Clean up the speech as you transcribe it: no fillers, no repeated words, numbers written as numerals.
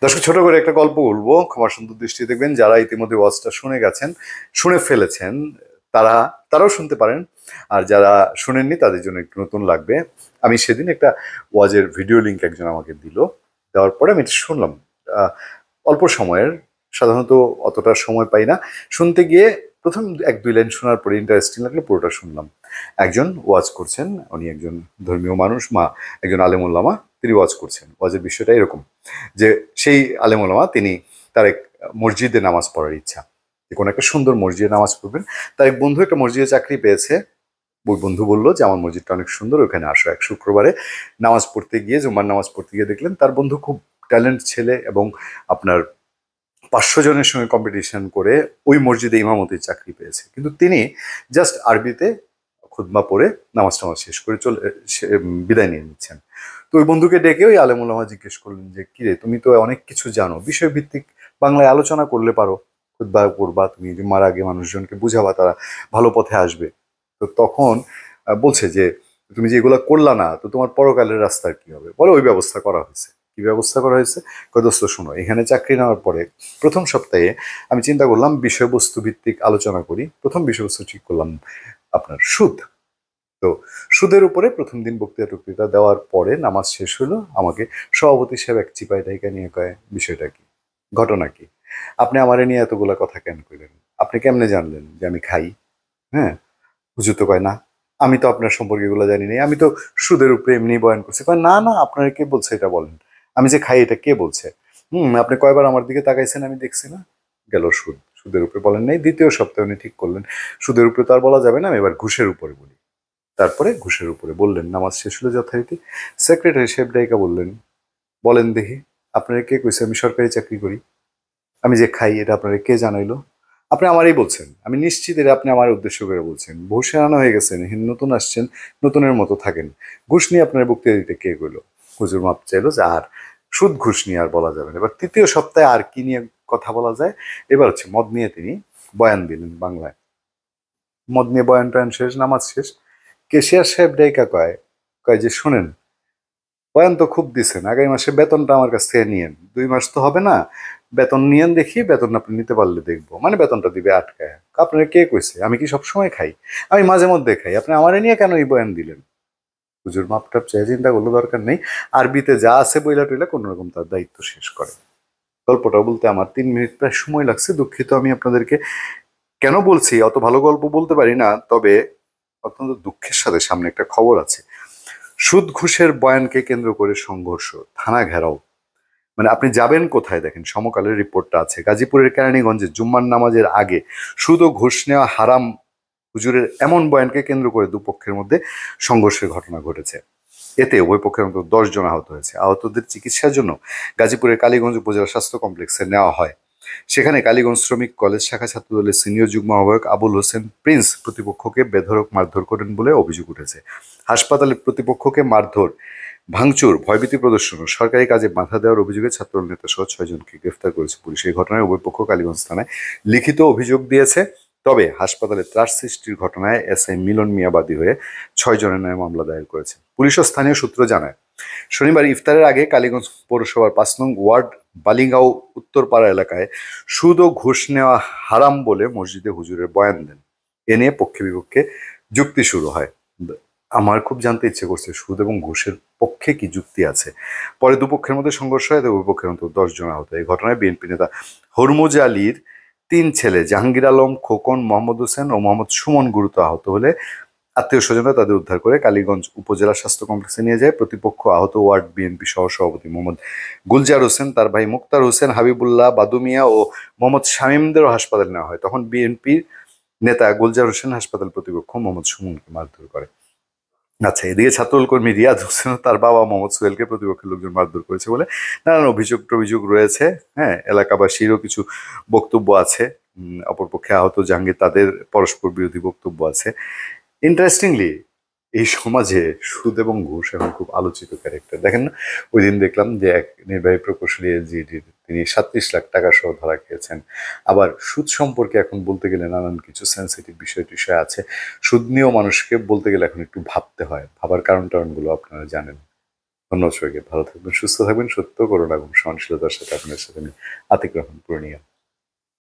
দর্শক, ছোট করে একটা গল্প বলবো, ক্ষমা সুন্দর দৃষ্টি দেখবেন। যারা ইতিমধ্যে ওয়াজটা শুনে গেছেন, শুনে ফেলেছেন, তারাও শুনতে পারেন। আর যারা শুনেননি তাদের জন্য একটু নতুন লাগবে। আমি সেদিন একটা ওয়াজের ভিডিও লিংক একজন আমাকে দিল, দেওয়ার পরে আমি এটা শুনলাম। আহ, অল্প সময়ের, সাধারণত অতটা সময় পাই না শুনতে গিয়ে। প্রথম এক দুই লাইন শোনার পরে ইন্টারেস্টিং লাগলো, পুরোটা শুনলাম। একজন ওয়াজ করছেন, উনি একজন ধর্মীয় মানুষ, একজন আলেমুল্লামা। তিনি ওয়াজ করছেন। ওয়াজের বিষয়টা এরকম যে সেই আলেম ওলামা তিনি, তার এক মসজিদে নামাজ পড়ার ইচ্ছা, যে কোনো একটা সুন্দর মসজিদে নামাজ পড়বেন। তার এক বন্ধু একটা মসজিদে চাকরি পেয়েছে। ওই বন্ধু বললো যে আমার মসজিদটা অনেক সুন্দর, ওখানে আসো। এক শুক্রবারে নামাজ পড়তে গিয়ে, জুম্মার নামাজ পড়তে গিয়ে দেখলেন তার বন্ধু খুব ট্যালেন্ট ছেলে, এবং আপনার 500 জনের সঙ্গে কম্পিটিশন করে ওই মসজিদে ইমামতির চাকরি পেয়েছে। কিন্তু তিনি জাস্ট আরবিতে খুতবা পড়ে নামাজ টামাজ শেষ করে বিদায় নিয়ে নিচ্ছেন। তো ওই বন্ধুকে ডেকে ওই আলেমুল্লামা জিজ্ঞেস করলেন যে, কিরে, তুমি তো অনেক কিছু জানো, বিষয়ভিত্তিক বাংলায় আলোচনা করলে পারো, খুতবা পড়বা, তুমি জুম্মার আগে মানুষজনকে বুঝাবা, তারা ভালো পথে আসবে। তো তখন বলছে যে, তুমি যে এগুলো করলা না, তো তোমার পরকালের রাস্তার কি হবে? বলে, ওই ব্যবস্থা করা হয়েছে। কি ব্যবস্থা করা হয়েছে? দোস্ত শোনো, এখানে চাকরি নেওয়ার পরে প্রথম সপ্তাহে আমি চিন্তা করলাম বিষয়বস্তু ভিত্তিক আলোচনা করি। প্রথম বিষয়বস্তু ঠিক করলাম আপনার সুদ। তো সুদের উপরে প্রথম দিন বক্তৃতা টক্তৃতা দেওয়ার পরে নামাজ শেষ হলো, আমাকে সভাপতি সাহেব এক চিপাই টাইকা নিয়ে কয়, বিষয়টা কি, ঘটনা কি, আপনি আমারে নিয়ে এতগুলা কথা কেন কইলেন, আপনি কেমনে জানলেন যে আমি খাই? হ্যাঁ, হুজুর তো কয় না, আমি তো আপনার সম্পর্কে এগুলো জানি না, আমি তো সুদের উপরে এমনি বয়ান করছি। কয় না না, আপনার কে বলছে এটা বলেন, আমি যে খাই এটা কে বলছে? আপনি কয়বার আমার দিকে তাকাইছেন আমি দেখছি না। গেল সুদ, সুদের উপরে বলেন নাই। দ্বিতীয় সপ্তাহে উনি ঠিক করলেন সুদের উপরে তো আর বলা যাবে না, আমি এবার ঘুষের উপরে বলি। তারপরে ঘুষের উপরে বললেন, নামাজ শেষ হলো যথারীতি। সেক্রেটারি সাহেব ডাইকা বললেন, বলেন দেখি, আপনারা কে কইছে আমি সরকারি চাকরি করি? আমি যে খাই এটা আপনারা কে জানাইলো? আপনি আমারই বলছেন, আমি নিশ্চিত এটা আপনি আমার উদ্দেশ্য করে বলছেন। বহু সেরানো হয়ে গেছেন, নতুন আসছেন, নতুনের মতো থাকেন। ঘুষ নিয়ে আপনার বক্তৃতা দিতে কে কইলো? হুজুর মাপ চাইলো যে আর সুদ ঘুষ নিয়ে আর বলা যাবে না। এবার তৃতীয় সপ্তাহে আর কি নিয়ে কথা বলা যায়? এবার হচ্ছে মদ নিয়ে তিনি বয়ান দিলেন বাংলায়। মদ নিয়ে বয়ান টয়ান শেষ, নামাজ শেষ। কেশিয়ার সাহেব ডাইকা কয়, কয় যে শোনেন, বয়ান তো খুব দিছেন, আগামী মাসে বেতনটা আমার কাছ থেকে নিয়েন। 2 মাস তো হবে না, বেতন নিয়েন, দেখি বেতন আপনি নিতে পারলে দেখবো। মানে বেতনটা দিবে আটকায়। আপনার কে কইছে আমি কি সবসময় খাই? আমি মাঝে মধ্যে খাই, আপনি আমারে নিয়ে কেন এই বয়ান দিলেন? হুজুর মাপটাপ চেয়ে চিন্তা করলো, দরকার নেই, আরবিতে যা আছে বইলা টইলা কোন রকম তার দায়িত্ব শেষ করে। গল্পটা বলতে আমার 3 মিনিট প্রায় সময় লাগছে, দুঃখিত আমি আপনাদেরকে। কেন বলছি, অত ভালো গল্প বলতে পারি না, তবে অত্যন্ত দুঃখের সাথে সামনে একটা খবর আছে। সুদ ঘুষের বয়ানকে কেন্দ্র করে সংঘর্ষ, থানা ঘেরাও। মানে আপনি যাবেন কোথায়? দেখেন, সমকালের রিপোর্টটা আছে। গাজীপুরের কেরানীগঞ্জে জুম্মার নামাজের আগে সুদ ও ঘুষ নেওয়া হারাম হুজুরের এমন বয়ানকে কেন্দ্র করে দুপক্ষের মধ্যে সংঘর্ষের ঘটনা ঘটেছে। এতে উভয় পক্ষের মতো 10 জন আহত হয়েছে। আহতদের চিকিৎসার জন্য গাজীপুরের কালীগঞ্জ উপজেলা স্বাস্থ্য কমপ্লেক্সে নেওয়া হয়। সেখানে কালীগঞ্জ শ্রমিক কলেজ শাখা ছাত্রদলের সিনিয়র যুগ্ম আহ্বায়ক আবুল হোসেন প্রিন্স প্রতিপক্ষকে বেধড়ক মারধর করেন বলে অভিযোগ উঠেছে। হাসপাতালে প্রতিপক্ষকে মারধর, ভাঙচুর, ভয়ভীতি প্রদর্শন ও সরকারি কাজে বাধা দেওয়ার অভিযোগে ছাত্রদল নেতা সহ 6 জনকে গ্রেফতার করেছে পুলিশ। এই ঘটনায় উভয় পক্ষ কালীগঞ্জ থানায় লিখিত অভিযোগ দিয়েছে। তবে হাসপাতালে ত্রাস সৃষ্টির ঘটনায় এসআই মিলন মিয়া বাদী হয়ে 6 জনের নামে মামলা দায়ের করেছে। পুলিশ ও স্থানীয় সূত্র জানায়, শনিবার ইফতারের আগে কালীগঞ্জ পৌরসভার 5 নং ওয়ার্ড বালিগাঁও উত্তরপাড়া এলাকায় সুদ ও ঘুষ নেওয়া হারাম বলে মসজিদে হুজুরের বয়ান দেন। এ নিয়ে পক্ষে বিপক্ষে যুক্তি শুরু হয়। আমার খুব জানতে ইচ্ছে করছে সুদ এবং ঘুষের পক্ষে কি যুক্তি আছে। পরে দুপক্ষের মধ্যে সংঘর্ষ হয়, উভয় পক্ষের অন্তত 10 জন আহত। এই ঘটনায় বিএনপি নেতা হরমুজ আলীর 3 ছেলে জাহাঙ্গীর আলম, খোকন, মোহাম্মদ হোসেন ও মোহাম্মদ সুমন গুরুতর আহত হলে আত্মীয় স্বজনরা তাদের উদ্ধার করে কালীগঞ্জ উপজেলা স্বাস্থ্য কমপ্লেক্সে নিয়ে যায়। প্রতিপক্ষ আহত ওয়ার্ড বিএনপি সহ সভাপতি মোহাম্মদ গুলজার হোসেন, তার ভাই মুক্তার হোসেন, হাবিবুল্লাহ, বাদুমিয়া ও মোহাম্মদ শামীমদেরও হাসপাতালে নেওয়া হয়। তখন বিএনপির নেতা গুলজার হোসেন হাসপাতাল প্রতিপক্ষ মোহাম্মদ সুমনকে মারধর করে। আচ্ছা, এদিকে ছাত্রদল কর্মী রিয়াদ হোসেন ও তার বাবা মোহাম্মদ সোহেলকে প্রতিপক্ষের লোকজন মারধর করেছে বলে নানান অভিযোগ টভিযোগ রয়েছে। হ্যাঁ, এলাকাবাসীরও কিছু বক্তব্য আছে। অপরপক্ষে আহত জাহাঙ্গীর, তাদের পরস্পর বিরোধী বক্তব্য আছে। ইন্টারেস্টিংলি, এই সমাজে সুদ এবং ঘুষ এখন খুব আলোচিত ক্যারেক্টার। দেখেন না, ওই দিন দেখলাম যে এক নির্বাহী প্রকৌশলী এলজিইডির তিনি 37 লাখ টাকা সহ ধরা খেয়েছেন। আবার সুদ সম্পর্কে এখন বলতে গেলে নানান কিছু সেন্সিটিভ বিষয় টিষয় আছে। সুদ নিয়েও মানুষকে বলতে গেলে এখন একটু ভাবতে হয়। ভাবার কারণগুলো আপনারা জানেন। ধন্যবাদ সবাইকে। ভালো থাকবেন, সুস্থ থাকবেন। সত্য, করুণা এবং সহনশীলতার সাথে আপনার সাথে আমি আতিক রহমান পূর্ণিয়া।